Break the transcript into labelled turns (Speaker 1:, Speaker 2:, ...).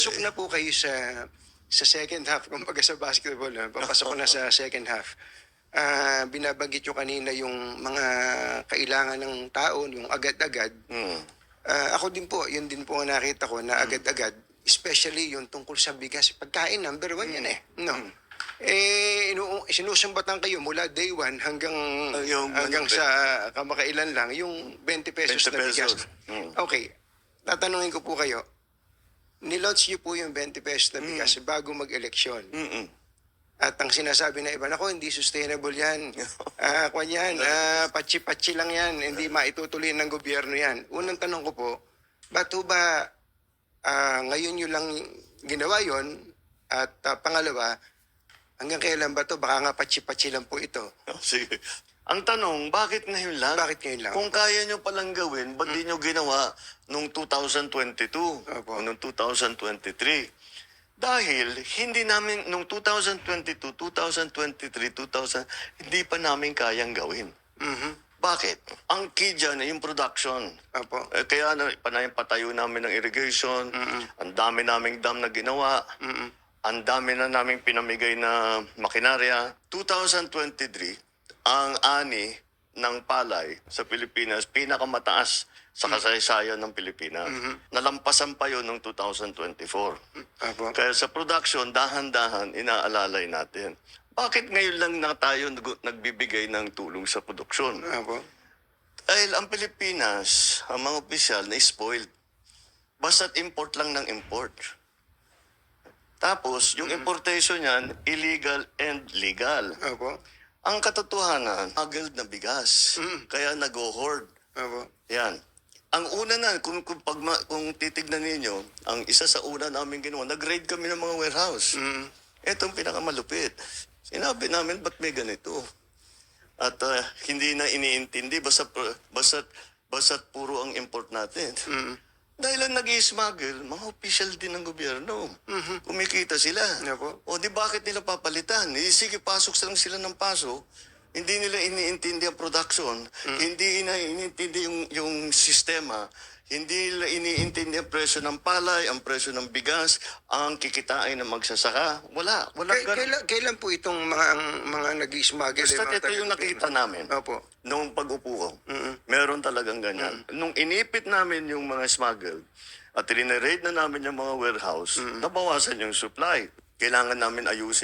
Speaker 1: Pasok na po kayo sa second half, kumbaga sa basketball, papasok ko na sa second half. Binabanggit nyo kanina yung mga kailangan ng tao, yung agad-agad. Ako din po, yun din po ang nakita ko na agad-agad, especially yung tungkol sa bigas. Pagkain, number one yan eh. No? Sinusumbatan kayo mula day one hanggang sa kamakailan lang, yung 20 pesos
Speaker 2: 20
Speaker 1: na bigas.
Speaker 2: pesos.
Speaker 1: Okay, tatanungin ko po kayo, nilaunch niyo po yung 20 pesos na bigas bago mag-eleksyon. At ang sinasabi na iba, nako, hindi sustainable yan. Patsi-patsi lang yan. Hindi maitutuloy ng gobyerno yan. Unang tanong ko po, ba't ba ngayon yun lang ginawa yon? At pangalawa, hanggang kailan ba to? Baka nga patsi-patsi lang po ito.
Speaker 2: Sige. Ang tanong, bakit ngayon lang?
Speaker 1: Bakit ngayon lang?
Speaker 2: Kung kaya nyo palang gawin, ba't di nyo ginawa nung 2022
Speaker 1: Opo.
Speaker 2: o nung 2023? Dahil hindi namin, nung 2022, 2023, hindi pa namin kayang gawin. Bakit? Ang key dyan ay yung production.
Speaker 1: Opo.
Speaker 2: Kaya patayo namin ng irrigation, ang dami naming dam na ginawa, ang dami na naming pinamigay na makinarya. 2023, ang ani ng palay sa Pilipinas, pinakamataas sa kasaysayan ng Pilipinas. Nalampasan pa yun noong 2024.
Speaker 1: Opo.
Speaker 2: Kaya sa production, dahan-dahan, inaalalay natin. Bakit ngayon lang na tayo nagbibigay ng tulong sa produksyon?
Speaker 1: Opo.
Speaker 2: Dahil ang Pilipinas, ang mga opisyal na spoiled. Basta't import lang ng import. Tapos, yung importation niyan, illegal and legal.
Speaker 1: Opo.
Speaker 2: Ang katotohanan, smuggled na bigas. Kaya nag-hoard.
Speaker 1: Opo.
Speaker 2: Yan. Ang una na, kung titignan ninyo, ang isa sa una namin ginawa, nag-raid kami ng mga warehouse. Itong pinakamalupit. Sinabi namin, ba't may ganito? At hindi na iniintindi, basta't puro ang import natin. Dahil ang nag-i-smuggle, mga official din ng gobyerno. Kumikita sila.
Speaker 1: Opo.
Speaker 2: O di bakit nila papalitan? Sige, pasok lang sila ng pasok. Hindi nila iniintindi ang production. Hindi nila iniintindi yung sistema. Hindi nila iniintindi ang presyo ng palay, ang presyo ng bigas, ang kikitain ng magsasaka. Wala ganun.
Speaker 1: Kailan po itong mga nag-smuggle?
Speaker 2: Basta ito yung nakita namin.
Speaker 1: Opo.
Speaker 2: Nung pag-upo ko, meron talagang ganyan. Nung inipit namin yung mga smuggled at rineraid na namin yung mga warehouse, nabawasan yung supply. Kailangan namin ayusin yung